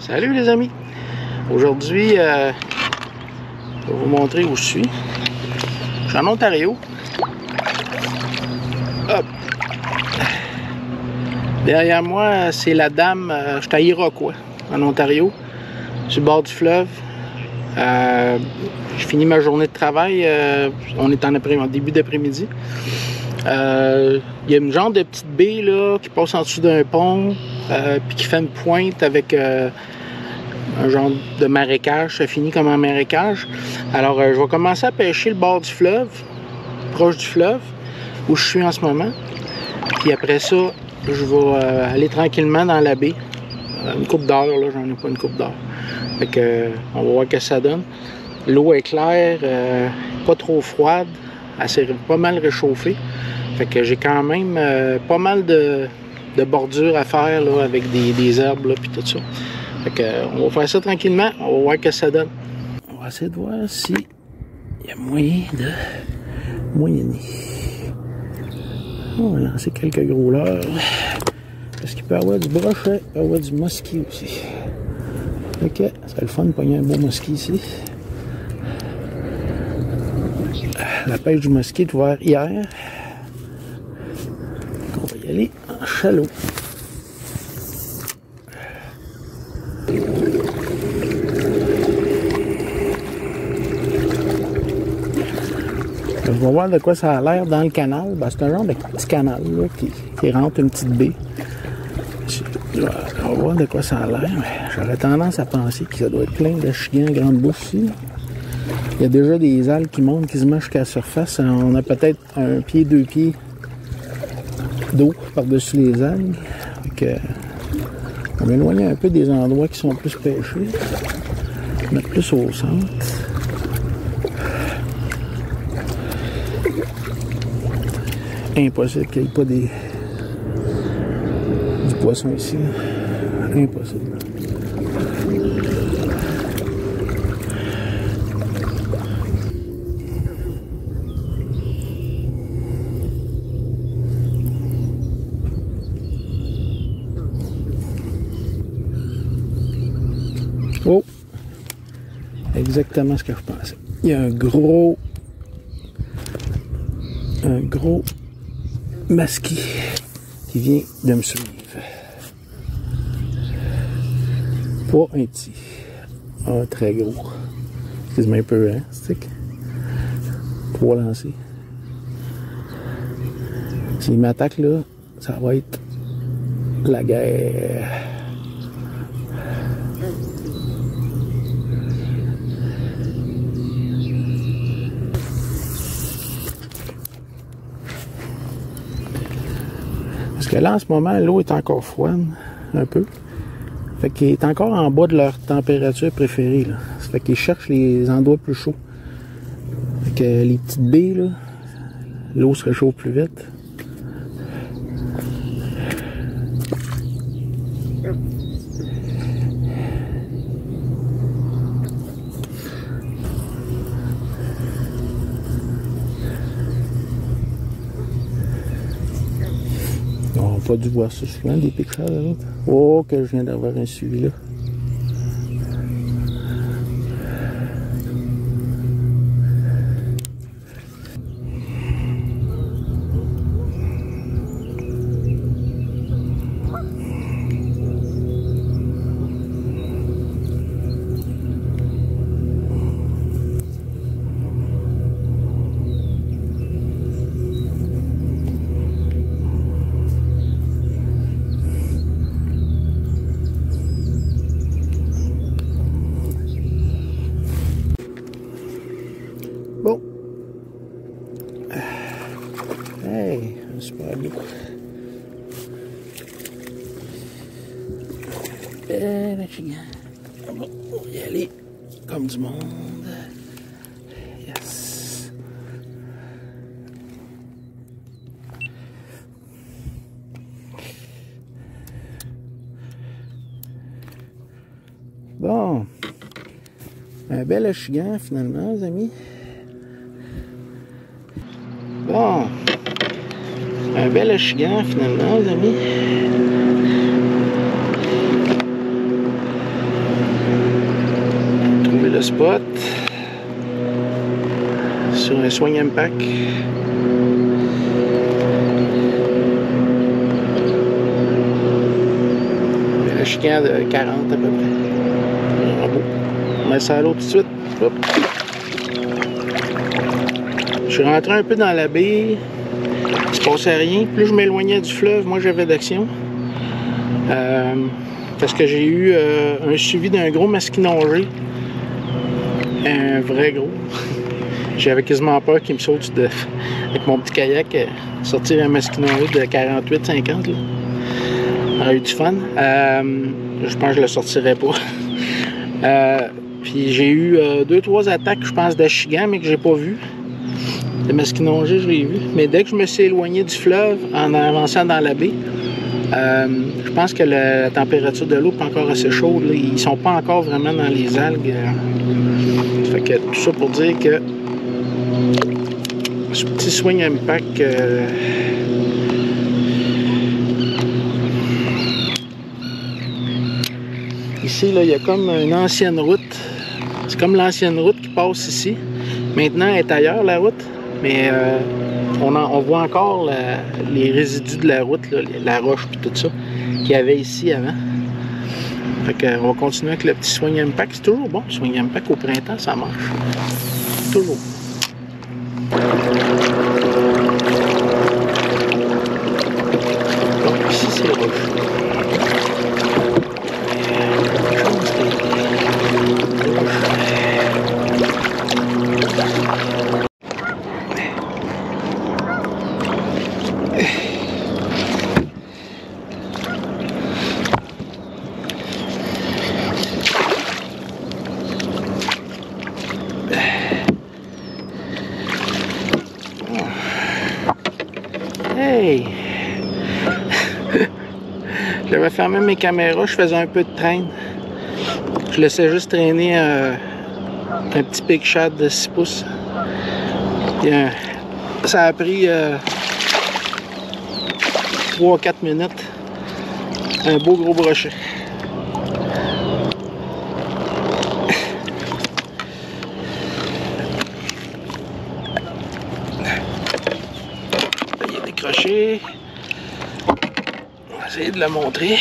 Salut les amis! Aujourd'hui, je vais vous montrer où je suis. Je suis en Ontario. Hop. Derrière moi, c'est la dame. Je suis à Iroquois, en Ontario, sur le bord du fleuve. Je finis ma journée de travail. On est en début d'après-midi. Il y a une genre de petite baie là, qui passe en dessous d'un pont, puis qui fait une pointe avec un genre de marécage. Ça finit comme un marécage. Alors, je vais commencer à pêcher le bord du fleuve, proche du fleuve, où je suis en ce moment. Puis après ça, je vais aller tranquillement dans la baie. Une coupe d'heure, là, j'en ai pas une coupe d'heure. Fait que, on va voir ce que ça donne. L'eau est claire, pas trop froide, elle s'est pas mal réchauffée. Fait que j'ai quand même pas mal de bordures à faire là, avec des herbes là, puis tout ça. Fait que, on va faire ça tranquillement, on va voir ce que ça donne. On va essayer de voir si il y a moyen de moyenner. On va lancer quelques gros leurres. Parce qu'il peut y avoir du brochet, il peut y avoir du musky aussi. Ok, ça serait le fun de pogner un beau musky ici. La pêche du musky est ouverte hier. On va y aller en chalot. Je vais voir de quoi ça a l'air dans le canal. Ben, c'est un genre de petit canal là, qui rentre une petite baie. On va voir de quoi ça a l'air. J'aurais tendance à penser que ça doit être plein de chiens à grande bouche ici. Il y a déjà des algues qui montent quasiment jusqu'à la surface. On a peut-être un pied, 2 pieds d'eau par-dessus les algues. Donc, on va éloigner un peu des endroits qui sont plus pêchés. Mettre plus au centre. Impossible qu'il n'y ait pas du poisson ici. Impossible. Oh! Exactement ce que je pensais. Il y a un gros musky qui vient de me suivre. Pas un petit. Ah, très gros. Excuse-moi un peu, hein, stick. 3 lancés. S'il m'attaque là, ça va être la guerre. Parce que là, en ce moment, l'eau est encore froide, un peu. Fait qu'il est encore en bas de leur température préférée, là. Ça fait qu'ils cherchent les endroits plus chauds. Fait que les petites baies, là, l'eau se réchauffe plus vite. On n'a pas dû voir ça souvent, des pêcheurs, là. Oh, que je viens d'avoir un suivi, là. Bon. Hey, un super beau. La chigan. Bon, on va y aller comme du monde. Yes. Bon. Un bel achigan finalement, les amis. Bon, un bel achigan finalement, les amis. le spot sur un swing impact. Le chicane de 40 à peu près. Beau. On met ça à l'eau tout de suite. Hop. Je suis rentré un peu dans la baie. Il se passait rien. Plus je m'éloignais du fleuve, moins j'avais d'action. Parce que j'ai eu un suivi d'un gros masquinongé. Un vrai gros. J'avais quasiment peur qu'il me saute avec mon petit kayak, sortir un masquinongé de 48-50. J'aurais eu du fun. Je pense que je le sortirais pas. Puis j'ai eu 2-3 attaques, je pense, d'achigan, mais que j'ai pas vu. Le masquinongé, je l'ai vu. Mais dès que je me suis éloigné du fleuve en avançant dans la baie, je pense que la température de l'eau est pas encore assez chaude. Là. Ils sont pas encore vraiment dans les algues. Fait que tout ça pour dire que ce petit swing impact ici, là, il y a comme une ancienne route. C'est comme l'ancienne route qui passe ici. Maintenant, elle est ailleurs, la route. Mais on voit encore les résidus de la route, là, la roche et tout ça, qu'il y avait ici avant. Fait qu'on va continuer avec le petit swing impact. C'est toujours bon, le swing impact au printemps, ça marche. Toujours. Donc ici, c'est roche. Hey! J'avais fermé mes caméras, je faisais un peu de traîne. Je laissais juste traîner un petit pick shot de 6 pouces. Puis, ça a pris 3-4 minutes. Un beau gros brochet. Il est décroché. On va essayer de le montrer.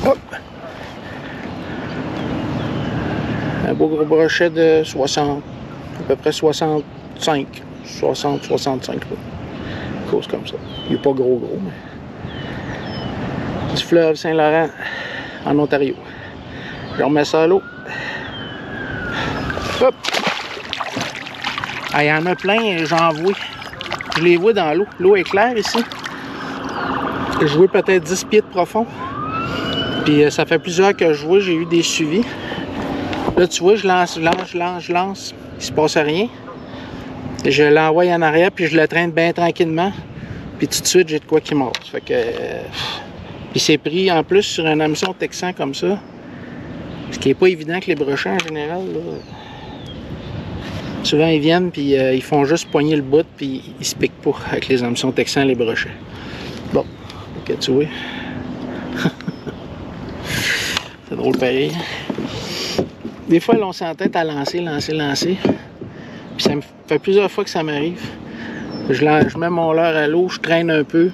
Hop. Un beau gros brochet de 60, à peu près 65, 60-65. Cause comme ça. Il n'est pas gros, mais. Du fleuve Saint-Laurent en Ontario. Je remets ça à l'eau. Hop! Ah, il y en a plein, j'en vois. Je les vois dans l'eau. L'eau est claire ici. Je vois peut-être 10 pieds de profond. Puis ça fait plusieurs que je vois, j'ai eu des suivis. Là, tu vois, je lance. Il se passe rien. Je l'envoie en arrière, puis je le traîne bien tranquillement. Puis tout de suite, j'ai de quoi qui mord. Fait que. Puis c'est pris en plus sur un hameçon texan comme ça. Ce qui n'est pas évident que les brochets en général. Là, souvent ils viennent puis ils font juste poigner le bout puis ils se piquent pas avec les hameçons texans les brochets. Bon, ok, tu vois. C'est drôle pareil. Des fois, là, on s'entête à lancer. Puis ça me fait plusieurs fois que ça m'arrive. Je mets mon leurre à l'eau, je traîne un peu.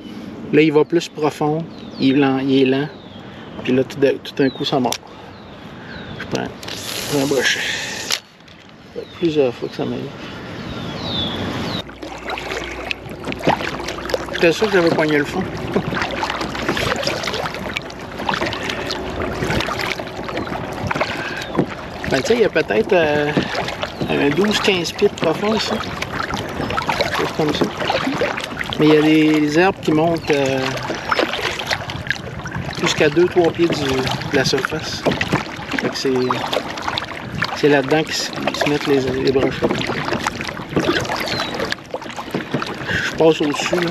Là, il va plus profond. Il est lent. Puis là, tout d'un coup, ça mord. Je prends un brochet. Ça fait plusieurs fois que ça m'arrive. J'étais sûr que j'avais poigné le fond. Ben, tu sais, il y a peut-être un 12-15 pieds de profond ici. Quelque chose comme ça. Mais il y a des herbes qui montent jusqu'à 2-3 pieds de la surface. Fait que c'est là-dedans qu'ils se mettent les brochets. Je passe au-dessus, là.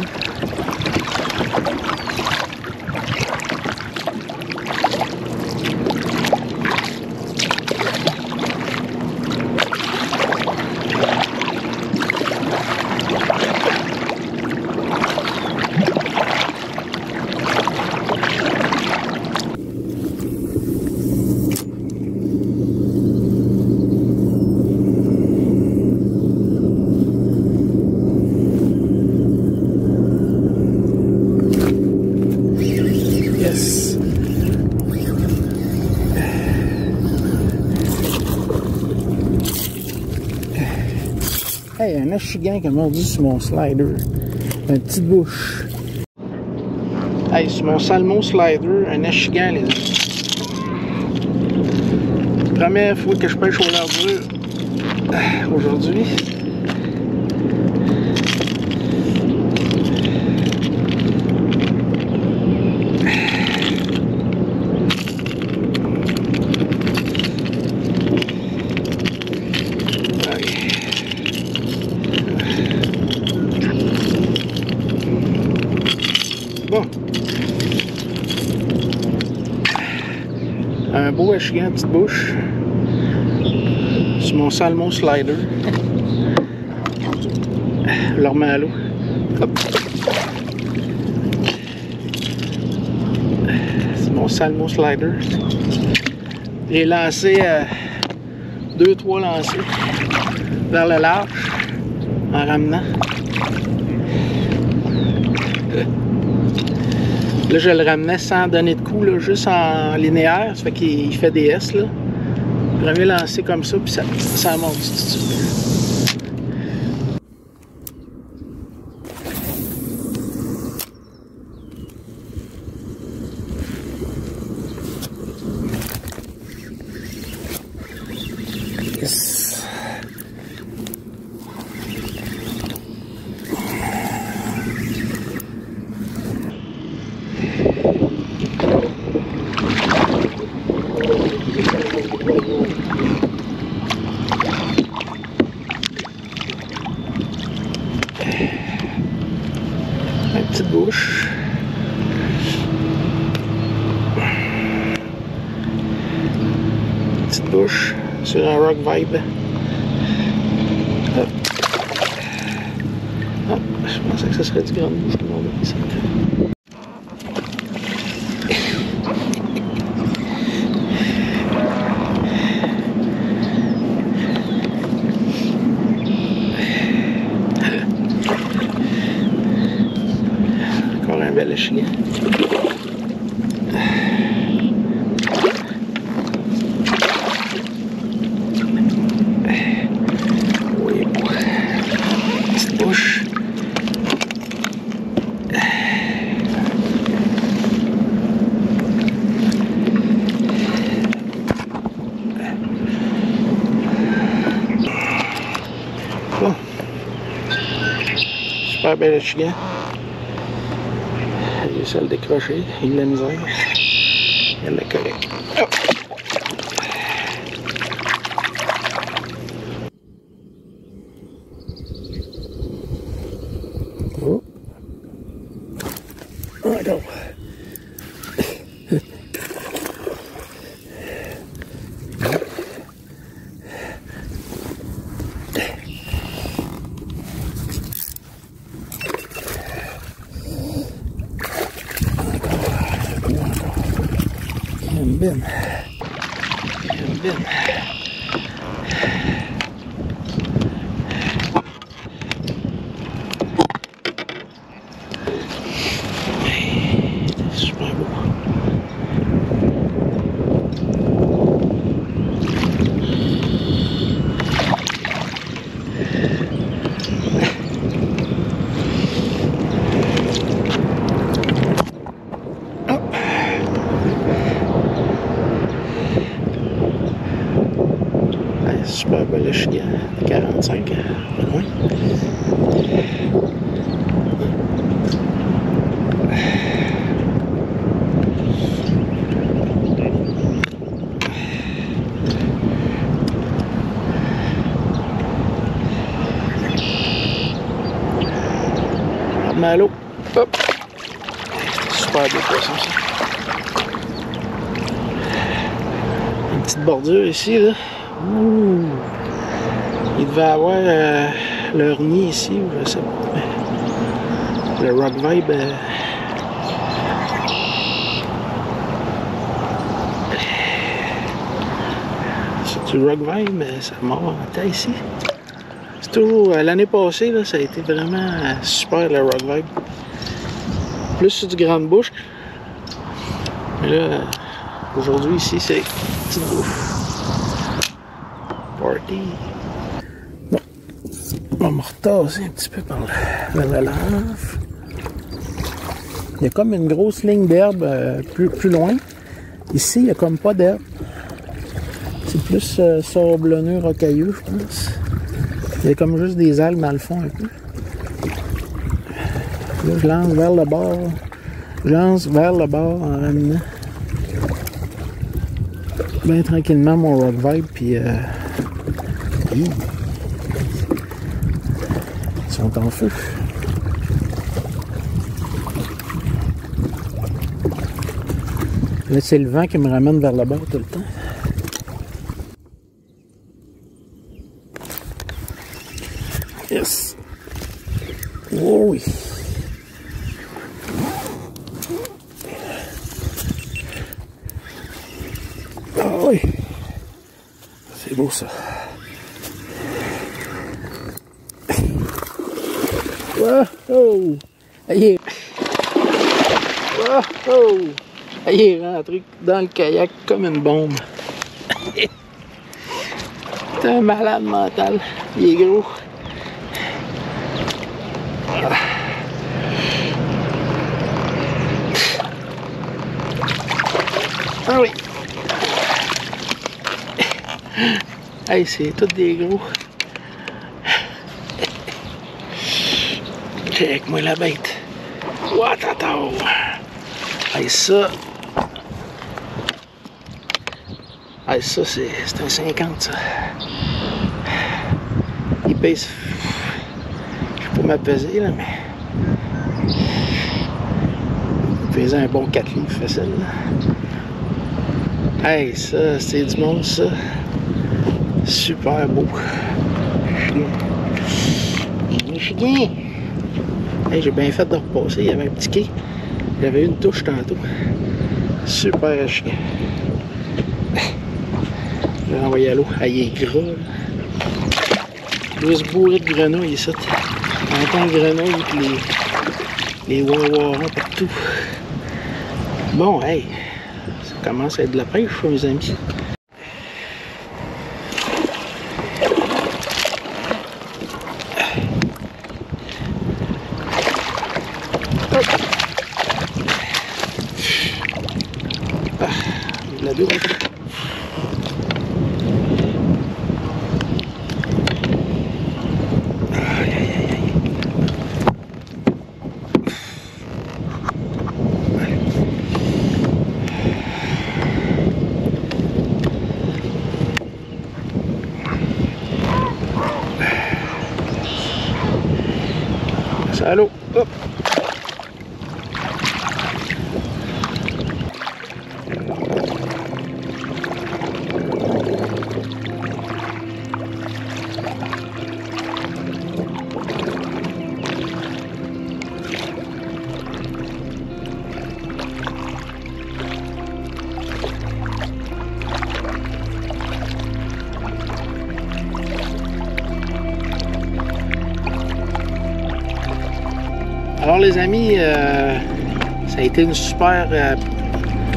Hey, un achigan qui a mordu sur mon slider. Une petite bouche. Hey, sur mon salmon slider, un achigan, les amis. Première fois que je pêche au lardure aujourd'hui. Bon. Un beau achigan, petite bouche. Sur mon salmon slider. Je le remets à l'eau. Hop. C'est mon salmon slider. J'ai lancé 2-3 lancers vers le large en ramenant. Là, je le ramenais sans donner de coup, là, juste en linéaire. Ça fait qu'il fait des S. Là. Premier lancé comme ça, puis ça monte tout de suite. Yes. Une petite bouche. Petite bouche sur un Rock Vibe. Hop. Hop. Je pensais que ce serait du grand bouche que l'on a pris ça. Encore un bel achigan. Oui, petite bouche. Bon. Super bel achigan. J'ai essayé de le décrocher. Il a la misère. Il a la correcte. Oh. Oh. Encore. Bien. Bien. Super beau. Super bel achigan, 45, pas loin. À l'eau. Hop. Super beau poisson ça. Une petite bordure ici là. Ouh. Il devait avoir leur nid ici, ou je sais pas. Le Rock Vibe. C'est du Rock Vibe, mais ça mord en taille ici. C'est toujours. L'année passée, là, ça a été vraiment super le Rock Vibe. Plus sur du grande bouche. Mais là, aujourd'hui ici, c'est petite bouche. Party. Bon. On va me retasser un petit peu par vers la lave. Il y a comme une grosse ligne d'herbe plus loin. Ici, il n'y a comme pas d'herbe. C'est plus sablonneux, rocailleux, je pense. Il y a comme juste des algues dans le fond un peu. Là, je lance vers le bord. Je lance vers le bord en ramenant bien tranquillement mon rock vibe. Puis, ils sont en feu. Là, c'est le vent qui me ramène vers le bord tout le temps. Yes! Oh oui! Ah oui! C'est beau ça! Oh! Allez! Oh! Il est rentré dans le kayak comme une bombe. C'est un malade mental. Il est gros. Ah oui. Hey, c'est tous des gros. Check-moi la bête. Watataou. Hey, ça. Hey, ça, c'est un 50, ça. Il pèse. Je peux m'apeser, là, mais. Il pèse un bon 4 livres facile, là. Hey, ça, c'est du monde, ça. Super beau. Michigan. Hey, j'ai bien fait de repasser. Il y avait un petit quai. Il y avait une touche tantôt. Super chien. Je vais l'envoyer à l'eau. Ah, il est gras. Il doit se bourrer de grenouilles ici. On entend les grenouilles et les wawarons partout. Bon, hey, ça commence à être de la pêche, mes amis. La douce. Allô, hop. Alors les amis, ça a été une super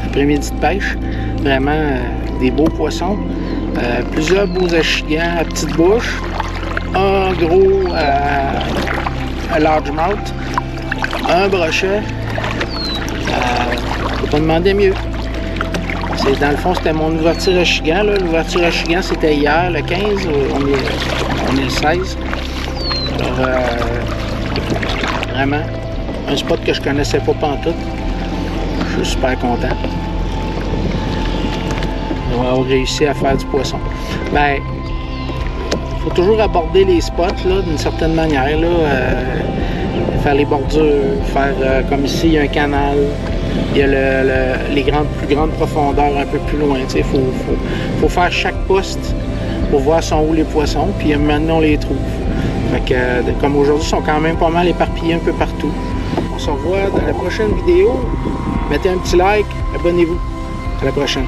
après-midi de pêche. Vraiment des beaux poissons. Plusieurs beaux achigans à petite bouche. Un gros à largemouth. Un brochet. Faut pas demander mieux. Dans le fond, c'était mon ouverture achigan. L'ouverture achigan, c'était hier, le 15. On est le 16. Alors, vraiment, un spot que je connaissais pas pantoute. Je suis super content d'avoir réussi à faire du poisson. Ben, faut toujours aborder les spots d'une certaine manière. Faire les bordures, faire comme ici, il y a un canal. Il y a les plus grandes profondeurs un peu plus loin. Il faut faire chaque poste pour voir sont où les poissons, puis maintenant on les trouve. Fait que, comme aujourd'hui, ils sont quand même pas mal éparpillés un peu partout. On se revoit dans la prochaine vidéo. Mettez un petit like, abonnez-vous. À la prochaine.